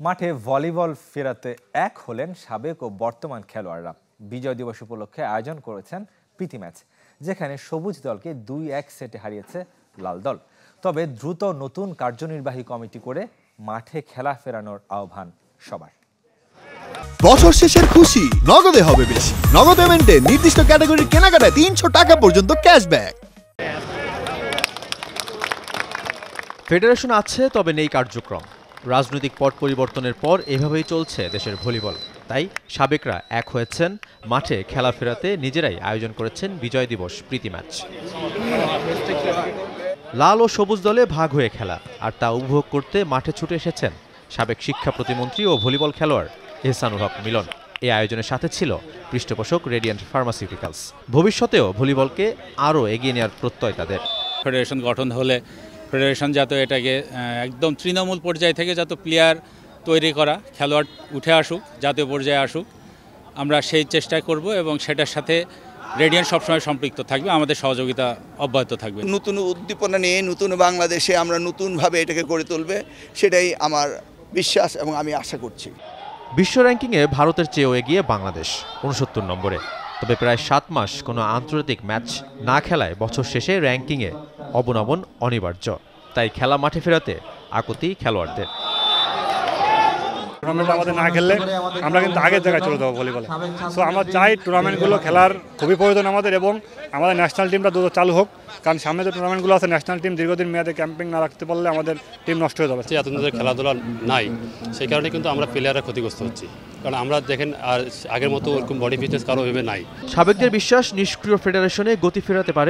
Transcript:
মাঠে ভলিবল ফেরাতে এক হলেন সাবেক ও বর্তমান খেলোয়াড়রা। বিজয় দিবস উপলক্ষে আয়োজন করেছেন প্রীতি ম্যাচ, যেখানে সবুজ দলকে 2-1 সেটে হারিয়েছে লাল দল। তবে দ্রুত নতুন কার্যনির্বাহী কমিটি করে মাঠে খেলা ফেরানোর আহ্বান সবার। বছর শেষের খুশি নগদে হবে বেশি। নগদ পেমেন্টে নির্দিষ্ট ক্যাটাগরির কেনাকাটায় 300 টাকা পর্যন্ত ক্যাশব্যাক। ফেডারেশন আছে, তবে নেই কার্যক্রম। রাজনৈতিক পট পরিবর্তনের পর এভাবেই চলছে দেশের ভলিবল। তাই সাবেকরা এক হয়েছেন, মাঠে খেলা ফেরাতে নিজেরাই আয়োজন করেছেন বিজয় দিবস প্রীতি ম্যাচ। লাল ও সবুজ দলে ভাগ হয়ে খেলা, আর তা উপভোগ করতে মাঠে ছুটে এসেছেন সাবেক শিক্ষা প্রতিমন্ত্রী ও ভলিবল খেলোয়াড় এহসানুল হক মিলন। এই আয়োজনের সাথে ছিল পৃষ্ঠপোষক রেডিয়েন্ট ফার্মাসিউটিক্যালস। ভবিষ্যতেও ভলিবলকে আরও এগিয়ে নেওয়ার প্রত্যয় তাদের। ফেডারেশন গঠন হলে ফেডারেশন যাতে এটাকে একদম তৃণমূল পর্যায় থেকে যত প্লেয়ার তৈরি করা, খেলোয়াড় উঠে আসুক, জাতীয় পর্যায়ে আসুক, আমরা সেই চেষ্টা করব এবং সেটার সাথে রেডিয়েন্ট সবসময় সম্পৃক্ত থাকবে, আমাদের সহযোগিতা অব্যাহত থাকবে। নতুন উদ্দীপনা নিয়ে নতুন বাংলাদেশে আমরা নতুনভাবে এটাকে গড়ে তুলবে, সেটাই আমার বিশ্বাস এবং আমি আশা করছি। বিশ্ব র্যাঙ্কিংয়ে ভারতের চেয়েও এগিয়ে বাংলাদেশ 69 নম্বরে। তবে প্রায় 7 মাস কোনো আন্তর্জাতিক ম্যাচ না খেলায় বছর শেষে র্যাঙ্কিংয়ে অবনমন অনিবার্য। তাই খেলা মাঠে ফেরাতে আকুতি খেলোয়াড়দের। টুর্নামেন্ট আমাদের না খেললে আমরা কিন্তু আগের জায়গায় চলে যাবো ভলিবলে। সো আমরা চাই টুর্নামেন্টগুলো খেলার খুবই প্রয়োজন আমাদের, এবং আমাদের ন্যাশনাল টিমটা দ্রুত চালু হোক, কারণ সামনে যে টুর্নামেন্টগুলো আছে ন্যাশনাল টিম দীর্ঘদিন মেয়াদে ক্যাম্পিং না রাখতে পারলে আমাদের টিম নষ্ট হয়ে যাবে। এতদিন খেলাধুলা নাই, সেই কারণে কিন্তু আমরা প্লেয়াররা ক্ষতিগ্রস্ত হচ্ছি, কারণ আমরা দেখেন আর আগের মতো ওরকম বডি ফিটনেস কারো ভেবে নাই। সাবেকদের বিশ্বাস নিষ্ক্রিয় ফেডারেশনে গতি ফেরাতে পারে